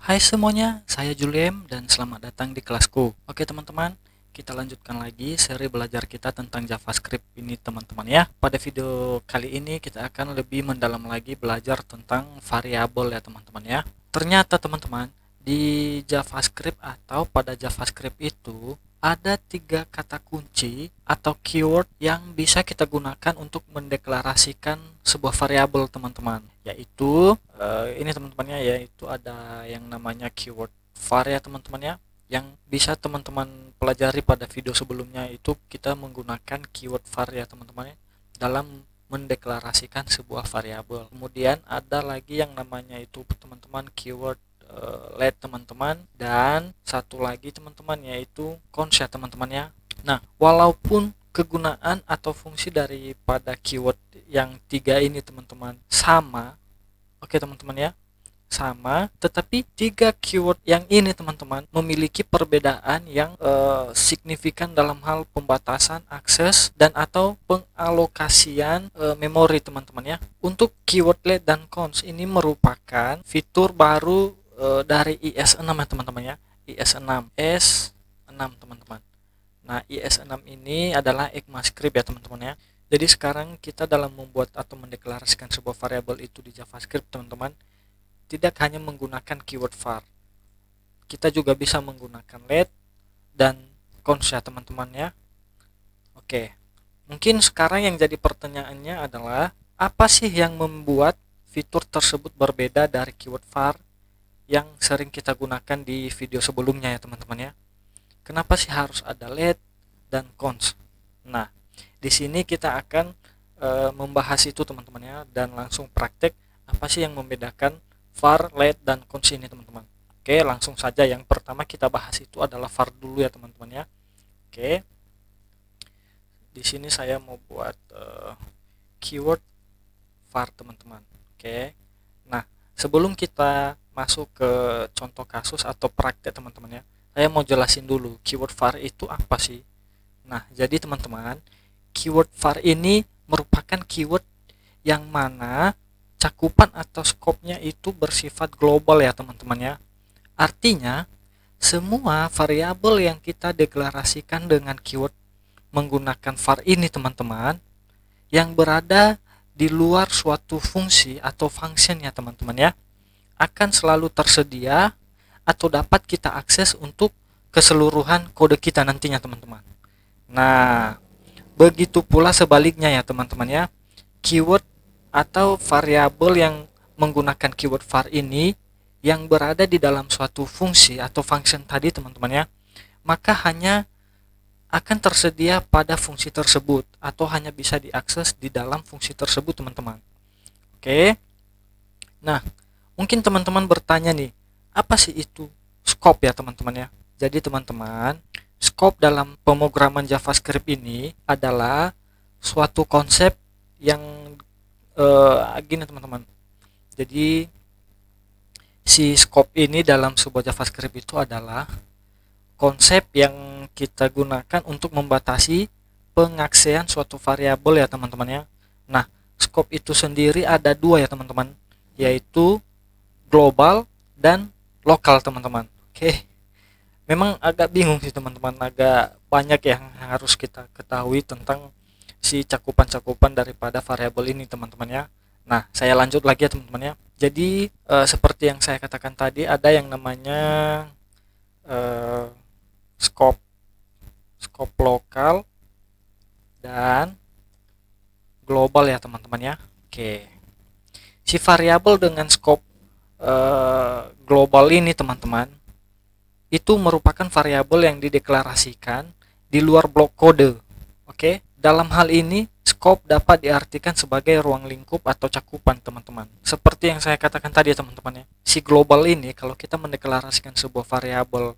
Hai semuanya, saya Juliem dan selamat datang di kelasku. Oke teman-teman, kita lanjutkan lagi seri belajar kita tentang JavaScript ini teman-teman ya. Pada video kali ini kita akan lebih mendalam lagi belajar tentang variabel ya teman-teman ya. Ternyata teman-teman, di JavaScript atau pada JavaScript itu ada tiga kata kunci atau keyword yang bisa kita gunakan untuk mendeklarasikan sebuah variabel teman-teman, yaitu ini teman-temannya, yaitu ada yang namanya keyword var ya teman-teman ya, yang bisa teman-teman pelajari pada video sebelumnya. Itu kita menggunakan keyword var ya teman-teman ya dalam mendeklarasikan sebuah variabel. Kemudian ada lagi yang namanya itu teman-teman keyword let teman-teman, dan satu lagi teman-teman yaitu cons ya teman-teman ya. Nah, walaupun kegunaan atau fungsi daripada keyword yang tiga ini teman-teman sama, oke teman-teman ya, sama, tetapi tiga keyword yang ini teman-teman memiliki perbedaan yang signifikan dalam hal pembatasan akses dan atau pengalokasian memori teman-teman ya. Untuk keyword let dan cons ini merupakan fitur baru dari IS6 ya teman-teman ya. IS6 S6 teman-teman. Nah, IS6 ini adalah ECMAScript ya teman-teman ya. Jadi sekarang kita dalam membuat atau mendeklarasikan sebuah variabel itu di JavaScript teman-teman, tidak hanya menggunakan keyword var, kita juga bisa menggunakan let dan cons ya teman-teman ya. Oke, mungkin sekarang yang jadi pertanyaannya adalah, apa sih yang membuat fitur tersebut berbeda dari keyword var yang sering kita gunakan di video sebelumnya ya teman-teman ya. Kenapa sih harus ada let dan cons? Nah, di sini kita akan membahas itu teman-teman ya, dan langsung praktek apa sih yang membedakan var, let, dan cons ini teman-teman. Oke, langsung saja. Yang pertama kita bahas itu adalah var dulu ya teman-teman ya. Oke, di sini saya mau buat keyword var teman-teman. Oke, nah sebelum kita masuk ke contoh kasus atau praktek teman-teman ya, saya mau jelasin dulu keyword var itu apa sih. Nah, jadi teman-teman, keyword var ini merupakan keyword yang mana cakupan atau skopnya itu bersifat global ya teman-teman ya. Artinya, semua variabel yang kita deklarasikan dengan keyword menggunakan var ini teman-teman, yang berada di luar suatu fungsi atau function ya teman-teman ya, akan selalu tersedia atau dapat kita akses untuk keseluruhan kode kita nantinya teman-teman. Nah, begitu pula sebaliknya ya teman-teman ya. Keyword atau variabel yang menggunakan keyword var ini yang berada di dalam suatu fungsi atau function tadi teman-teman ya, maka hanya akan tersedia pada fungsi tersebut atau hanya bisa diakses di dalam fungsi tersebut teman-teman. Oke. Nah, mungkin teman-teman bertanya nih, apa sih itu scope ya teman-teman ya? Jadi teman-teman, scope dalam pemrograman JavaScript ini adalah suatu konsep yang gini teman-teman. Jadi si scope ini dalam sebuah JavaScript itu adalah konsep yang kita gunakan untuk membatasi pengaksesan suatu variabel ya teman-teman ya. Nah, scope itu sendiri ada dua ya teman-teman, yaitu global dan lokal teman-teman. Oke, memang agak bingung sih teman-teman, agak banyak yang harus kita ketahui tentang si cakupan-cakupan daripada variabel ini teman-teman ya. Nah, saya lanjut lagi ya teman-teman ya. Jadi seperti yang saya katakan tadi, ada yang namanya eh, scope scope lokal dan global ya teman-teman ya. Oke, si variabel dengan scope global ini teman-teman, itu merupakan variabel yang dideklarasikan di luar blok kode. Oke, dalam hal ini scope dapat diartikan sebagai ruang lingkup atau cakupan teman-teman. Seperti yang saya katakan tadi ya teman-teman ya. Si global ini, kalau kita mendeklarasikan sebuah variabel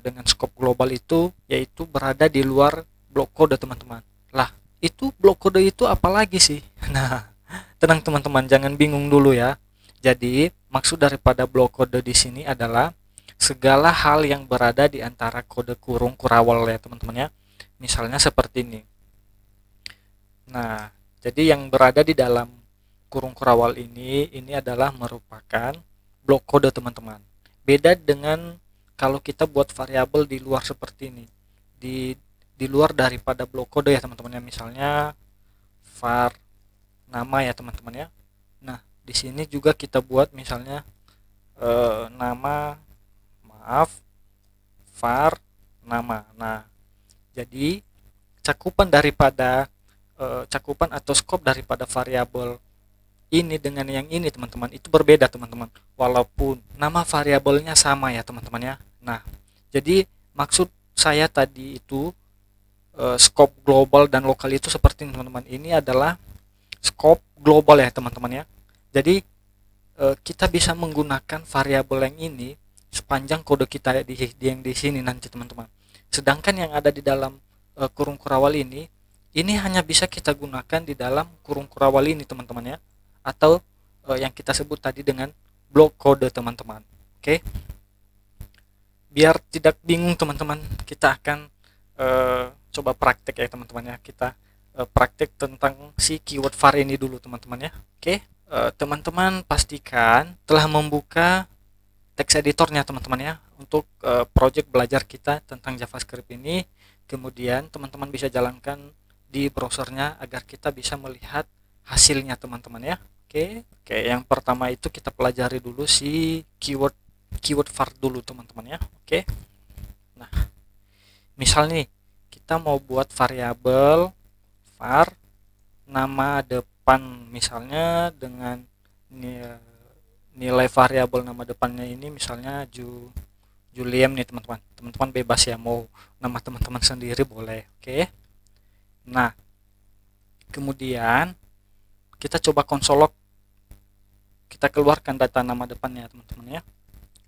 dengan scope global itu, yaitu berada di luar blok kode teman-teman. Lah, itu blok kode itu apa lagi sih? Nah, tenang teman-teman, jangan bingung dulu ya. Jadi, maksud daripada blok kode di sini adalah segala hal yang berada di antara kode kurung kurawal ya teman-teman ya. Misalnya seperti ini. Nah, jadi yang berada di dalam kurung kurawal ini adalah merupakan blok kode teman-teman. beda dengan kalau kita buat variabel di luar seperti ini, di luar daripada blok kode ya teman-teman ya, misalnya var nama ya teman-teman ya. Nah di sini juga kita buat misalnya nama, maaf, var nama. Nah jadi cakupan atau skop daripada variabel ini dengan yang ini teman-teman itu berbeda teman-teman, walaupun nama variabelnya sama ya teman-teman ya. Nah jadi maksud saya tadi itu skop global dan lokal itu seperti ini teman-teman. Ini adalah skop global ya teman-teman ya. Jadi kita bisa menggunakan variabel yang ini sepanjang kode kita yang di sini nanti teman-teman. Sedangkan yang ada di dalam kurung kurawal ini hanya bisa kita gunakan di dalam kurung kurawal ini teman-teman ya, atau yang kita sebut tadi dengan blok kode teman-teman. Oke, biar tidak bingung teman-teman, kita akan coba praktek ya teman-teman ya. Kita praktek tentang si keyword var ini dulu teman-teman ya. Oke, teman-teman pastikan telah membuka text editornya teman-teman ya untuk project belajar kita tentang JavaScript ini. Kemudian teman-teman bisa jalankan di browsernya agar kita bisa melihat hasilnya teman-teman ya. Oke, yang pertama itu kita pelajari dulu si keyword var dulu teman-teman ya. Oke, nah misal nih kita mau buat variabel var nama depan, misalnya dengan nilai variabel nama depannya ini misalnya Juliem nih teman-teman. Teman-teman bebas ya, mau nama teman-teman sendiri boleh. Oke, nah kemudian kita coba konsol log, kita keluarkan data nama depannya teman-teman ya.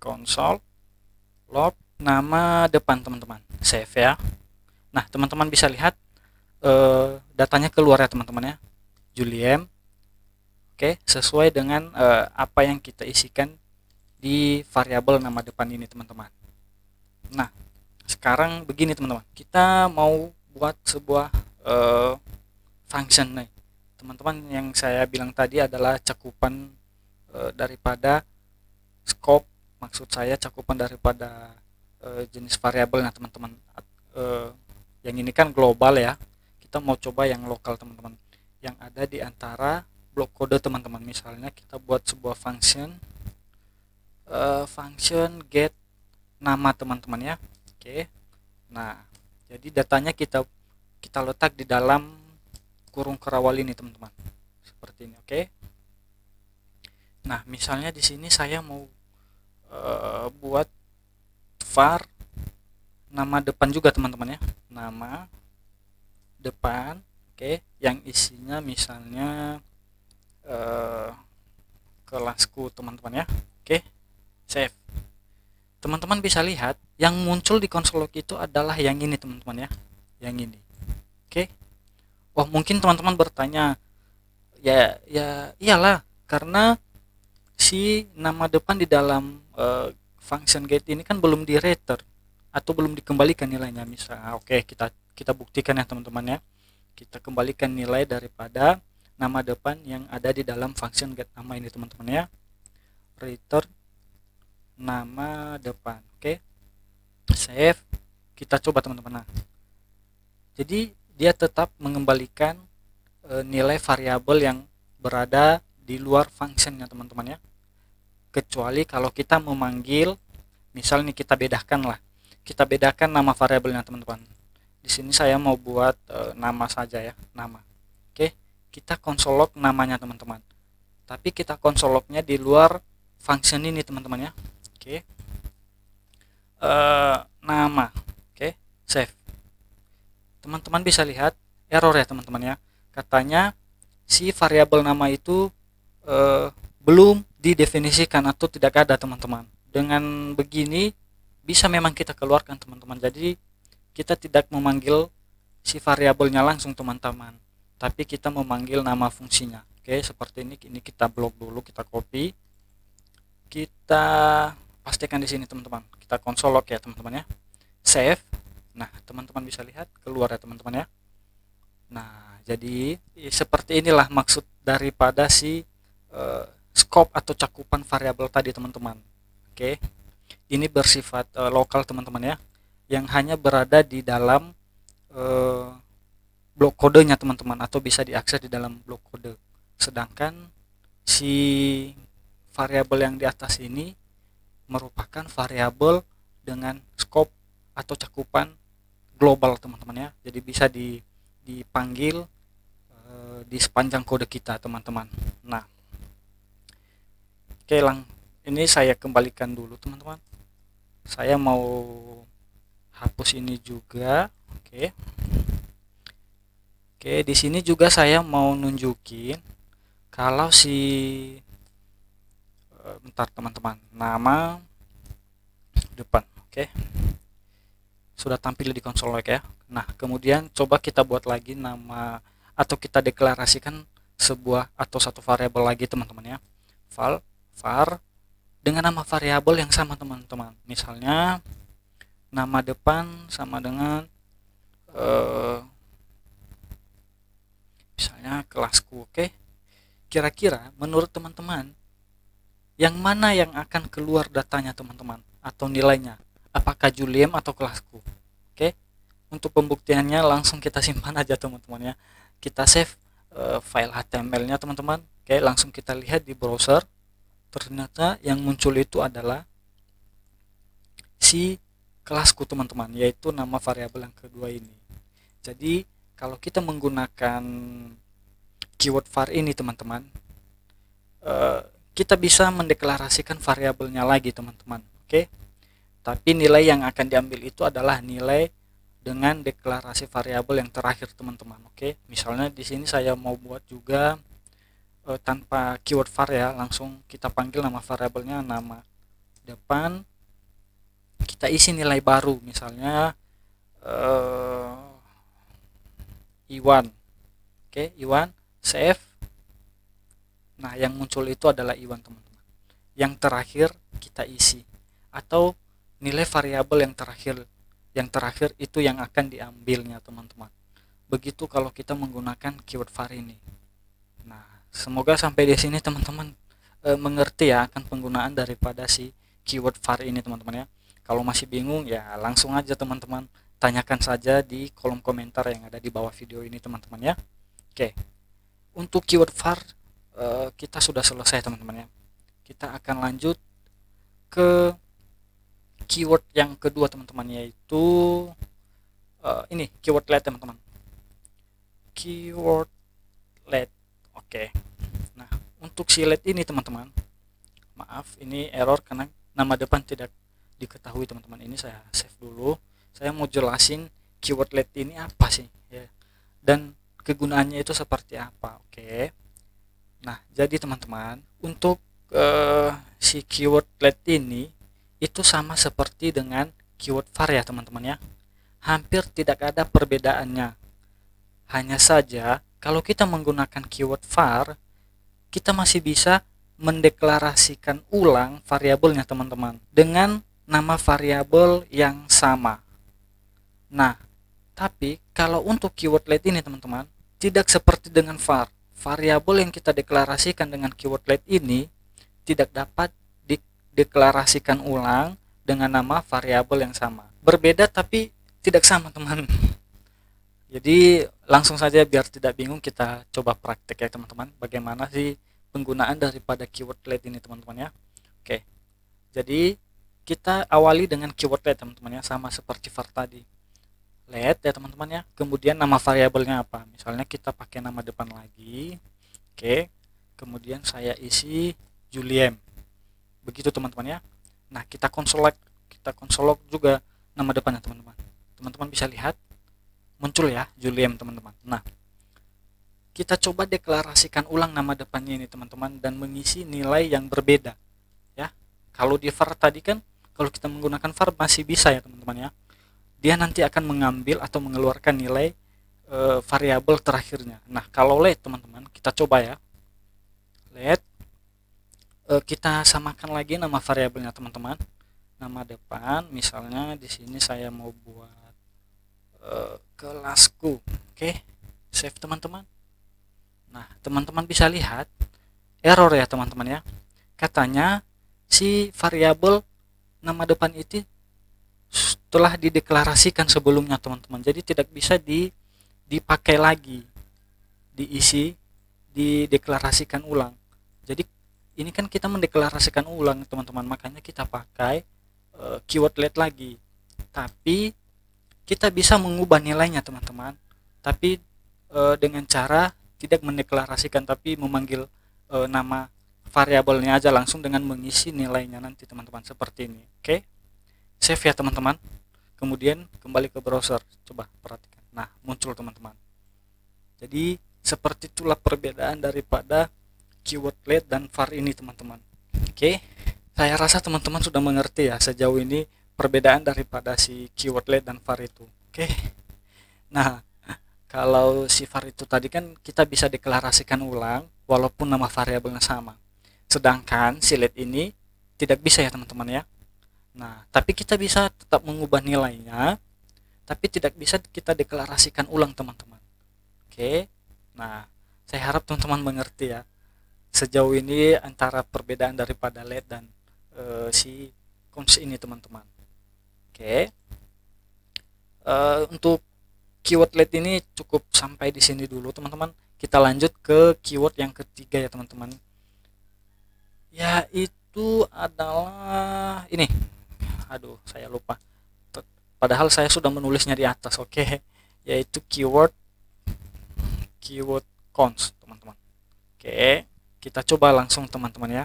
Konsol log nama depan teman-teman, save ya. Nah teman-teman bisa lihat datanya keluar ya teman-teman ya, Juliem. Oke, sesuai dengan apa yang kita isikan di variabel nama depan ini teman-teman. Nah sekarang begini teman-teman, kita mau buat sebuah function nih teman-teman. Yang saya bilang tadi adalah cakupan daripada scope, maksud saya cakupan daripada jenis variabel. Nah teman-teman, yang ini kan global ya, kita mau coba yang lokal teman-teman, yang ada di antara blok kode teman-teman. Misalnya kita buat sebuah function get nama teman-teman ya. Oke, nah jadi datanya kita letak di dalam kurung kerawal ini teman-teman, seperti ini. Oke, nah misalnya di sini saya mau buat var nama depan juga teman-teman ya, nama depan. Oke, yang isinya misalnya kelasku teman-teman ya. Oke, save. Teman-teman bisa lihat yang muncul di konsol log itu adalah yang ini teman-teman ya, yang ini. Oke, oh mungkin teman-teman bertanya, ya iyalah, karena si nama depan di dalam function get ini kan belum di return atau belum dikembalikan nilainya. Misal oke, kita buktikan ya teman-teman ya. Kita kembalikan nilai daripada nama depan yang ada di dalam function get nama ini teman-teman ya. Return nama depan. Oke, save. Kita coba teman-teman. Nah jadi dia tetap mengembalikan nilai variabel yang berada di luar functionnya teman-teman ya, kecuali kalau kita memanggil, misal nih kita bedakan nama variabelnya teman-teman. Di sini saya mau buat nama saja ya, nama. Oke, kita konsol log namanya teman-teman, tapi kita konsol lognya di luar function ini teman-teman ya. Oke, nama. Oke, save. Teman-teman bisa lihat error ya teman-teman ya, katanya si variabel nama itu belum didefinisikan atau tidak ada teman-teman. Dengan begini bisa memang kita keluarkan teman-teman, jadi kita tidak memanggil si variabelnya langsung teman-teman, tapi kita memanggil nama fungsinya. Oke, seperti ini kita blok dulu, kita copy, kita pastikan di sini teman-teman, kita konsol log ya teman-teman ya, save. Nah teman-teman bisa lihat keluar ya teman-teman ya. Nah jadi seperti inilah maksud daripada si scope atau cakupan variabel tadi teman-teman. Oke, ini bersifat lokal teman-teman ya, yang hanya berada di dalam eh, blok kodenya teman-teman, atau bisa diakses di dalam blok kode. Sedangkan si variabel yang di atas ini merupakan variabel dengan scope atau cakupan global teman-teman ya, jadi bisa dipanggil di sepanjang kode kita teman-teman. Nah, oke, ini saya kembalikan dulu teman-teman, saya mau hapus ini juga. Oke, di sini juga saya mau nunjukin kalau si bentar teman-teman, nama depan. Oke, sudah tampil di konsol log ya. Nah, kemudian coba kita buat lagi nama, atau kita deklarasikan sebuah atau satu variabel lagi teman-teman ya. Var dengan nama variabel yang sama teman-teman. Misalnya nama depan sama dengan misalnya kelasku. Oke, kira-kira menurut teman-teman yang mana yang akan keluar datanya teman-teman, atau nilainya, apakah Juliem atau kelasku? Oke, untuk pembuktiannya langsung kita simpan aja teman-teman ya, kita save file HTML-nya teman-teman. Oke, langsung kita lihat di browser, ternyata yang muncul itu adalah si kelasku teman-teman, yaitu nama variabel yang kedua ini. Jadi kalau kita menggunakan keyword var ini teman-teman, kita bisa mendeklarasikan variabelnya lagi teman-teman. Oke, tapi nilai yang akan diambil itu adalah nilai dengan deklarasi variabel yang terakhir teman-teman. Oke, misalnya di sini saya mau buat juga tanpa keyword var ya, langsung kita panggil nama variabelnya nama depan, kita isi nilai baru, misalnya Iwan. Oke, Iwan, save. Nah, yang muncul itu adalah Iwan teman-teman. Yang terakhir kita isi, atau nilai variabel yang terakhir itu yang akan diambilnya teman-teman. Begitu kalau kita menggunakan keyword var ini. Nah, semoga sampai di sini teman-teman mengerti ya akan penggunaan daripada si keyword var ini teman-teman ya. Kalau masih bingung ya langsung aja teman-teman tanyakan saja di kolom komentar yang ada di bawah video ini teman-teman ya. Oke, untuk keyword var kita sudah selesai teman-teman ya. Kita akan lanjut ke keyword yang kedua teman-teman, yaitu ini keyword let teman-teman. Keyword let. Oke. Nah, untuk si let ini teman-teman, maaf ini error karena nama depan tidak diketahui teman-teman. Ini saya save dulu. Saya mau jelasin keyword let ini apa sih ya, dan kegunaannya itu seperti apa. Oke. Nah, jadi teman-teman, untuk si keyword let ini itu sama seperti dengan keyword var ya teman-teman ya. Hampir tidak ada perbedaannya. Hanya saja kalau kita menggunakan keyword var, kita masih bisa mendeklarasikan ulang variabelnya teman-teman dengan nama variabel yang sama. Nah, tapi kalau untuk keyword let ini teman-teman, tidak seperti dengan var. Variabel yang kita deklarasikan dengan keyword let ini tidak dapat dideklarasikan ulang dengan nama variabel yang sama. Berbeda tapi tidak sama teman. Jadi langsung saja biar tidak bingung, kita coba praktek ya teman-teman, bagaimana sih penggunaan daripada keyword let ini teman-teman ya. Oke, jadi kita awali dengan keyword let teman-teman ya, sama seperti var tadi. Let ya teman-teman ya, kemudian nama variabelnya apa, misalnya kita pakai nama depan lagi. Oke, kemudian saya isi Juliem, begitu teman-teman ya. Nah, kita konsol log juga nama depannya teman-teman. Teman-teman bisa lihat muncul ya Juliem teman-teman. Nah, kita coba deklarasikan ulang nama depannya ini teman-teman dan mengisi nilai yang berbeda ya. Kalau di var tadi kan, kalau kita menggunakan var masih bisa ya teman-teman ya, dia nanti akan mengambil atau mengeluarkan nilai variabel terakhirnya. Nah, kalau let teman-teman, kita coba ya. Let kita samakan lagi nama variabelnya teman-teman. Nama depan, misalnya di sini saya mau buat kelasku. Oke, save teman-teman. Nah, teman-teman bisa lihat error ya teman-teman ya. Katanya si variabel nama depan itu telah dideklarasikan sebelumnya teman-teman, jadi tidak bisa dipakai lagi, diisi, dideklarasikan ulang. Jadi ini kan kita mendeklarasikan ulang teman-teman, makanya kita pakai keyword let lagi. Tapi kita bisa mengubah nilainya teman-teman, tapi dengan cara tidak mendeklarasikan tapi memanggil nama variabelnya aja langsung dengan mengisi nilainya nanti teman-teman, seperti ini. Oke, save ya teman-teman, kemudian kembali ke browser, coba perhatikan, nah muncul teman-teman. Jadi seperti itulah perbedaan daripada keyword let dan var ini teman-teman. Oke, saya rasa teman-teman sudah mengerti ya sejauh ini perbedaan daripada si keyword let dan var itu. Oke, nah kalau si var itu tadi kan kita bisa deklarasikan ulang walaupun nama variabelnya sama, sedangkan si let ini tidak bisa ya teman-teman ya. Nah, tapi kita bisa tetap mengubah nilainya, tapi tidak bisa kita deklarasikan ulang teman-teman. Oke, nah saya harap teman-teman mengerti ya sejauh ini antara perbedaan daripada let dan si cons ini teman-teman. Oke, untuk keyword let ini cukup sampai di sini dulu teman-teman. Kita lanjut ke keyword yang ketiga ya teman-teman, yaitu adalah ini. Aduh, saya lupa. Padahal saya sudah menulisnya di atas. Oke, yaitu keyword cons teman-teman. Oke, kita coba langsung teman-teman ya.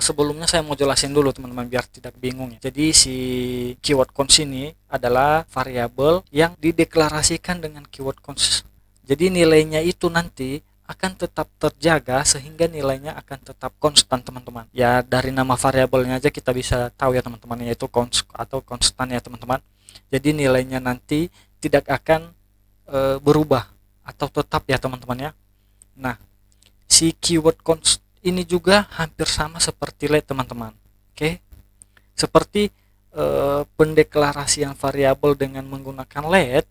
Sebelumnya saya mau jelasin dulu teman-teman biar tidak bingung ya. Jadi si keyword cons ini adalah variabel yang dideklarasikan dengan keyword cons. Jadi nilainya itu nanti akan tetap terjaga sehingga nilainya akan tetap konstan teman-teman. Ya dari nama variabelnya aja kita bisa tahu ya teman-teman, yaitu cons atau konstan ya teman-teman. Jadi nilainya nanti tidak akan berubah atau tetap ya teman-teman ya. Nah, si keyword cons ini juga hampir sama seperti let teman-teman. Oke, seperti pendeklarasian variabel dengan menggunakan let,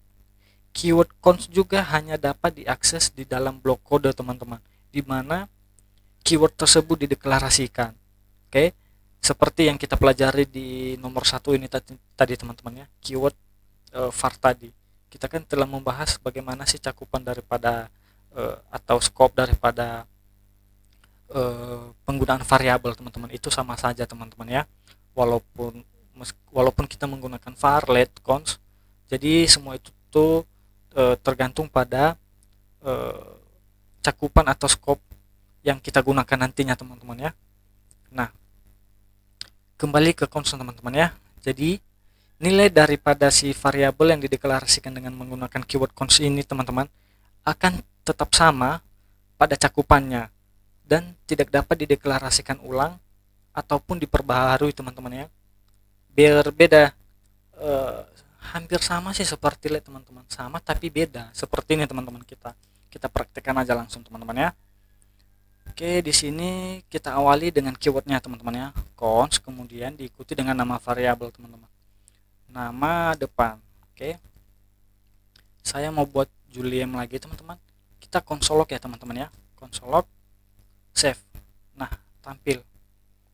keyword cons juga hanya dapat diakses di dalam blok kode teman-teman, di mana keyword tersebut dideklarasikan. Oke, seperti yang kita pelajari di nomor 1 ini tadi teman-teman ya, keyword var tadi. Kita kan telah membahas bagaimana sih cakupan daripada atau scope daripada penggunaan variabel teman-teman. Itu sama saja teman-teman ya, walaupun kita menggunakan var, let, cons, jadi semua itu tuh tergantung pada cakupan atau scope yang kita gunakan nantinya teman-teman ya. Nah, kembali ke cons teman-teman ya. Jadi nilai daripada si variabel yang dideklarasikan dengan menggunakan keyword cons ini teman-teman akan tetap sama pada cakupannya dan tidak dapat dideklarasikan ulang ataupun diperbaharui teman-teman ya. Berbeda hampir sama sih seperti let teman-teman, sama tapi beda. Seperti ini teman-teman, kita praktekkan aja langsung teman-teman ya. Oke, di sini kita awali dengan keywordnya teman-teman ya, cons, kemudian diikuti dengan nama variabel teman-teman, nama depan. Oke, saya mau buat Juliem lagi teman-teman. Kita konsolog ya teman-teman ya, konsolog, save. Nah, tampil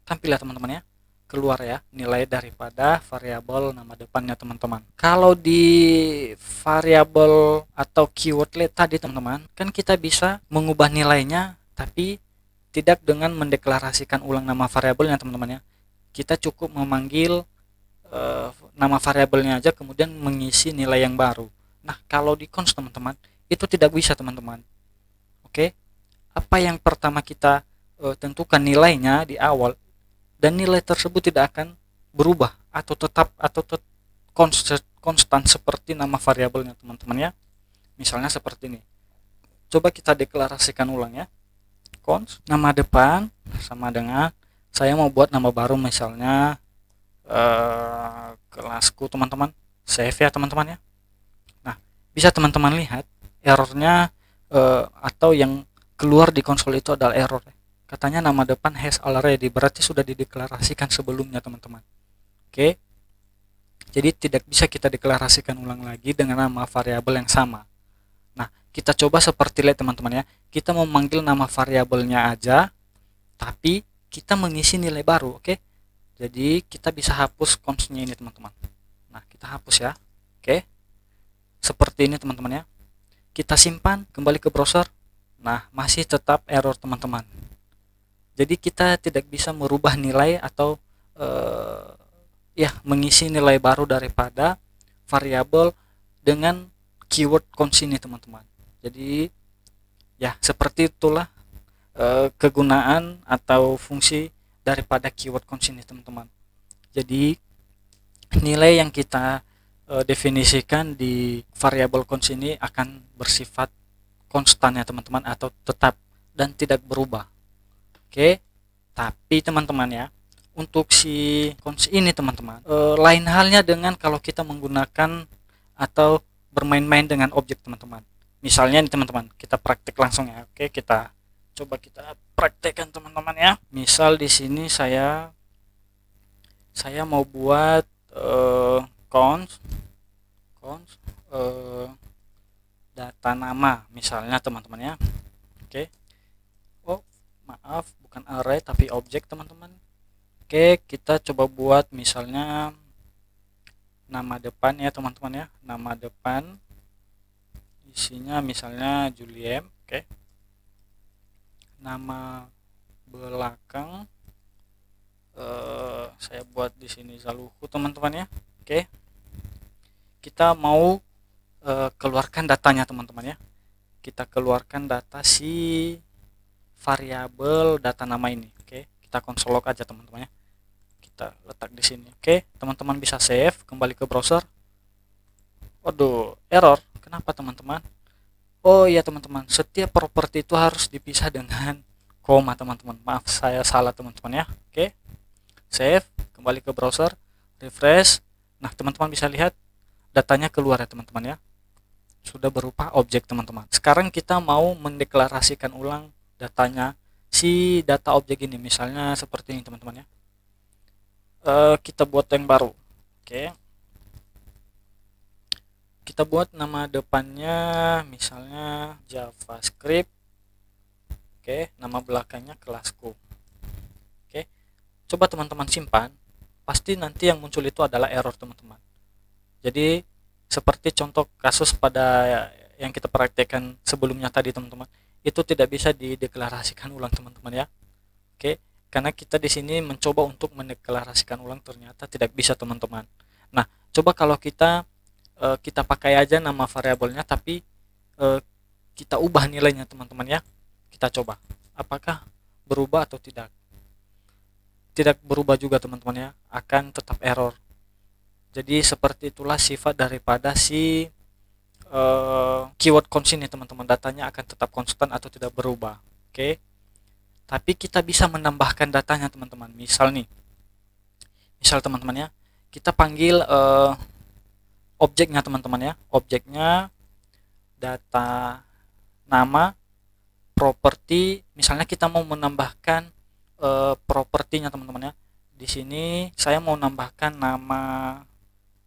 ya teman-teman ya, keluar ya nilai daripada variabel nama depannya teman-teman. Kalau di variabel atau keyword let tadi teman-teman, kan kita bisa mengubah nilainya tapi tidak dengan mendeklarasikan ulang nama variabelnya teman-teman ya. Kita cukup memanggil nama variabelnya aja kemudian mengisi nilai yang baru. Nah, kalau di cons teman-teman itu tidak bisa teman-teman. Oke, apa yang pertama kita tentukan nilainya di awal, dan nilai tersebut tidak akan berubah atau tetap konstan seperti nama variabelnya teman-teman ya. Misalnya seperti ini, coba kita deklarasikan ulang ya, cons nama depan sama dengan, saya mau buat nama baru misalnya kelasku teman-teman, save ya teman-teman ya. Nah, bisa teman-teman lihat errornya atau yang keluar di konsol itu adalah error. Katanya nama depan has already, berarti sudah dideklarasikan sebelumnya teman-teman. Oke, jadi tidak bisa kita deklarasikan ulang lagi dengan nama variabel yang sama. Nah, kita coba seperti let teman-teman ya, kita memanggil nama variabelnya aja tapi kita mengisi nilai baru. Oke, Jadi kita bisa hapus consnya ini teman-teman. Nah, kita hapus ya. Oke. Seperti ini teman-teman ya. Kita simpan, kembali ke browser. Nah, masih tetap error teman-teman. Jadi kita tidak bisa merubah nilai atau mengisi nilai baru daripada variabel dengan keyword cons ini teman-teman. Jadi ya seperti itulah kegunaan atau fungsi daripada keyword cons ini teman-teman. Jadi nilai yang kita definisikan di variabel cons ini akan bersifat konstan ya teman-teman, atau tetap dan tidak berubah. Oke, tapi teman-teman ya, untuk si cons ini teman-teman, lain halnya dengan kalau kita menggunakan atau bermain-main dengan objek teman-teman. Misalnya nih teman-teman, kita praktik langsung ya. Oke, kita coba kita praktekkan teman-teman ya. Misal di sini saya mau buat cons data nama misalnya teman-teman ya. Oke. Oh, maaf, bukan array tapi objek teman-teman. Oke, kita coba buat misalnya nama depan ya teman-teman ya. Nama depan isinya misalnya Juliem. Oke. Nama belakang saya buat di sini Zaluhu teman-teman ya. Oke. Kita mau keluarkan datanya teman-teman ya. Kita keluarkan data si variabel data nama ini. Oke, kita console log aja teman-teman ya. Kita letak di sini. Oke, teman-teman bisa save, kembali ke browser. Waduh, error. Kenapa teman-teman? Oh iya teman-teman, setiap properti itu harus dipisah dengan koma teman-teman. Maaf, saya salah teman-teman ya. Oke, save, kembali ke browser, refresh. Nah, teman-teman bisa lihat datanya keluar ya teman-teman ya. Sudah berupa objek teman-teman. Sekarang kita mau mendeklarasikan ulang datanya si data objek ini, misalnya seperti ini teman-teman ya. Kita buat yang baru. Oke, kita buat nama depannya misalnya JavaScript. Oke, nama belakangnya kelasku. Oke, coba teman-teman simpan, pasti nanti yang muncul itu adalah error teman-teman. Jadi seperti contoh kasus pada yang kita praktekkan sebelumnya tadi teman-teman, itu tidak bisa dideklarasikan ulang teman-teman ya. Oke, karena kita di sini mencoba untuk mendeklarasikan ulang, ternyata tidak bisa teman-teman. Nah, coba kalau kita pakai aja nama variabelnya, tapi kita ubah nilainya teman-teman ya. Kita coba apakah berubah atau tidak. Tidak berubah juga teman-teman ya, akan tetap error. Jadi seperti itulah sifat daripada si keyword cons ini teman-teman. Datanya akan tetap konstan atau tidak berubah. Oke, tapi kita bisa menambahkan datanya teman-teman. Misal teman-teman ya, kita panggil objeknya teman-teman ya. Objeknya data nama properti. Misalnya kita mau menambahkan propertinya teman-teman ya. Di sini saya mau nambahkan nama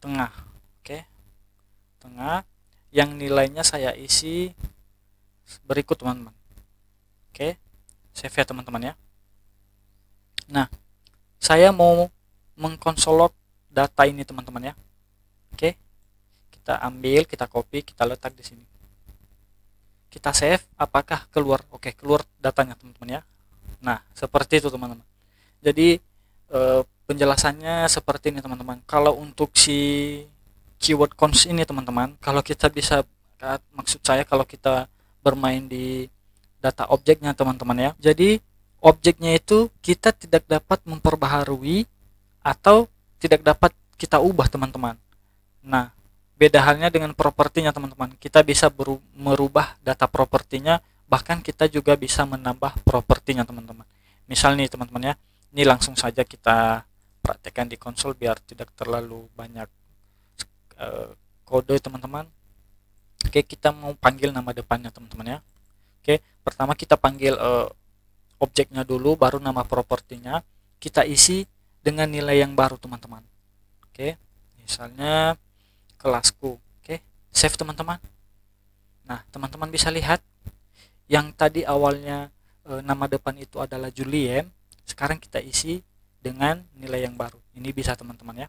tengah. Oke, tengah yang nilainya saya isi berikut teman-teman. Oke, save ya teman-teman ya. Nah, saya mau mengkonsolog data ini teman-teman ya. Oke, kita ambil, kita copy, kita letak di sini. Kita save, apakah keluar? Oke, keluar datanya teman-teman ya. Nah, seperti itu teman-teman. Jadi penjelasannya seperti ini teman-teman. Kalau untuk si keyword cons ini teman-teman, kalau kita bisa, maksud saya kalau kita bermain di data objeknya teman-teman ya. Jadi objeknya itu kita tidak dapat memperbaharui atau tidak dapat kita ubah teman-teman. Nah, beda halnya dengan propertinya teman-teman. Kita bisa merubah data propertinya, bahkan kita juga bisa menambah propertinya teman-teman. Misal nih teman-teman ya, ini langsung saja kita praktekkan di konsol biar tidak terlalu banyak kode teman-teman. Oke, kita mau panggil nama depannya teman-teman ya. Oke, pertama kita panggil objeknya dulu, baru nama propertinya kita isi dengan nilai yang baru teman-teman. Oke, misalnya kelasku. Oke, save teman-teman. Nah, teman-teman bisa lihat yang tadi awalnya nama depan itu adalah Juliem, sekarang kita isi dengan nilai yang baru. Ini bisa teman-teman ya.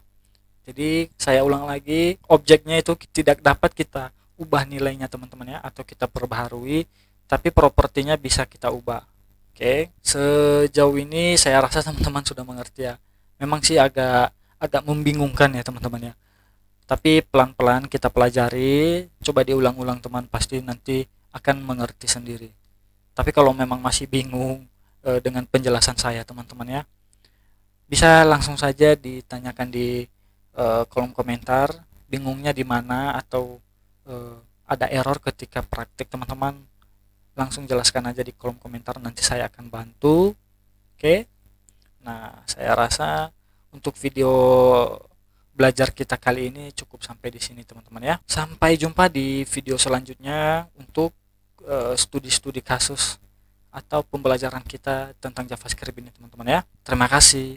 Jadi saya ulang lagi, objeknya itu tidak dapat kita ubah nilainya teman-teman ya, atau kita perbaharui, tapi propertinya bisa kita ubah. Oke, sejauh ini saya rasa teman-teman sudah mengerti ya. Memang sih agak agak membingungkan ya teman-teman ya. Tapi pelan-pelan kita pelajari, coba diulang-ulang teman, pasti nanti akan mengerti sendiri. Tapi kalau memang masih bingung dengan penjelasan saya teman-teman ya, bisa langsung saja ditanyakan di kolom komentar, bingungnya di mana atau ada error ketika praktik teman-teman, langsung jelaskan aja di kolom komentar, nanti saya akan bantu. Oke. Nah, saya rasa untuk video belajar kita kali ini cukup sampai di sini teman-teman ya. Sampai jumpa di video selanjutnya untuk studi-studi kasus atau pembelajaran kita tentang JavaScript ini teman-teman ya. Terima kasih.